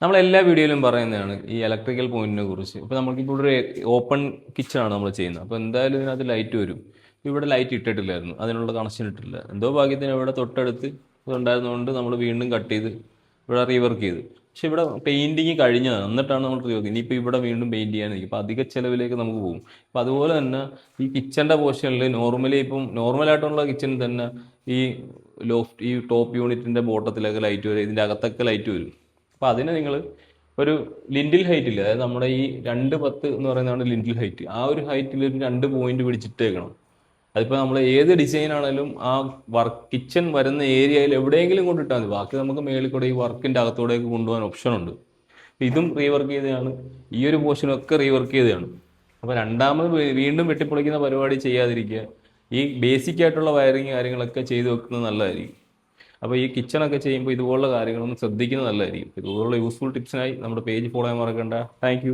നമ്മളെല്ലാ വീഡിയോയിലും പറയുന്നതാണ് ഈ ഇലക്ട്രിക്കൽ പോയിന്റിനെ കുറിച്ച്. ഇപ്പോൾ നമുക്കിപ്പോൾ ഒരു ഓപ്പൺ കിച്ചണാണ് നമ്മൾ ചെയ്യുന്നത്. അപ്പോൾ എന്തായാലും ഇതിനകത്ത് ലൈറ്റ് വരും. ഇവിടെ ലൈറ്റ് ഇട്ടിട്ടില്ലായിരുന്നു, അതിനുള്ള കണക്ഷൻ ഇട്ടിട്ടില്ല. എന്തോ ഭാഗ്യത്തിന് ഇവിടെ തൊട്ടടുത്ത് ഇതുണ്ടായിരുന്നതുകൊണ്ട് നമ്മൾ വീണ്ടും കട്ട് ചെയ്ത് ഇവിടെ റീവർക്ക് ചെയ്ത്. പക്ഷെ ഇവിടെ പെയിൻറ്റിങ് കഴിഞ്ഞതാണ്, എന്നിട്ടാണ് നമ്മൾ റീവർക്ക്. ഇനിയിപ്പോൾ ഇവിടെ വീണ്ടും പെയിൻറ്റ് ചെയ്യാനിരിക്കും, അപ്പോൾ അധിക ചിലവിലേക്ക് നമുക്ക് പോകും. അപ്പോൾ അതുപോലെ തന്നെ ഈ കിച്ചൻ്റെ പോർഷനിൽ നോർമലായിട്ടുള്ള കിച്ചണിൽ തന്നെ ഈ ഈ ടോപ്പ് യൂണിറ്റിൻ്റെ ബോട്ടത്തിലൊക്കെ ലൈറ്റ് വരും, ഇതിൻ്റെ അകത്തൊക്കെ ലൈറ്റ് വരും. അപ്പോൾ അതിന് നിങ്ങൾ ഒരു ലിൻഡിൽ ഹൈറ്റില്ല, അതായത് നമ്മുടെ ഈ 2.10 എന്ന് പറയുന്നതാണ് ലിൻഡിൽ ഹൈറ്റ്. ആ ഒരു ഹൈറ്റിൽ ഒരു 2 പോയിന്റ് പിടിച്ചിട്ടേക്കണം. അതിപ്പോൾ നമ്മൾ ഏത് ഡിസൈൻ ആണെങ്കിലും ആ കിച്ചൺ വരുന്ന ഏരിയയിൽ എവിടെയെങ്കിലും കൊണ്ടിട്ടാൽ മതി. ബാക്കി നമുക്ക് മേളിൽ കൂടെ ഈ വർക്കിൻ്റെ അകത്തോടേക്ക് കൊണ്ടുപോകാൻ ഓപ്ഷൻ ഉണ്ട്. ഇതും റീവർക്ക് ചെയ്തതാണ്, ഈ ഒരു പോർഷനൊക്കെ റീവർക്ക് ചെയ്തതാണ്. അപ്പോൾ രണ്ടാമത് വീണ്ടും വെട്ടിപ്പൊളിക്കുന്ന പരിപാടി ചെയ്യാതിരിക്കുക. ഈ ബേസിക് ആയിട്ടുള്ള വയറിങ് കാര്യങ്ങളൊക്കെ ചെയ്ത് വെക്കുന്നത് നല്ലതായിരിക്കും. അപ്പോൾ ഈ കിച്ചണൊക്കെ ചെയ്യുമ്പോൾ ഇതുപോലുള്ള കാര്യങ്ങളൊന്നും ശ്രദ്ധിക്കുന്നത് നല്ലതായിരിക്കും. ഇതുപോലുള്ള യൂസ്ഫുൾ ടിപ്സിനായി നമ്മുടെ പേജ് ഫോളോ ചെയ്യാൻ മറക്കണ്ട. താങ്ക്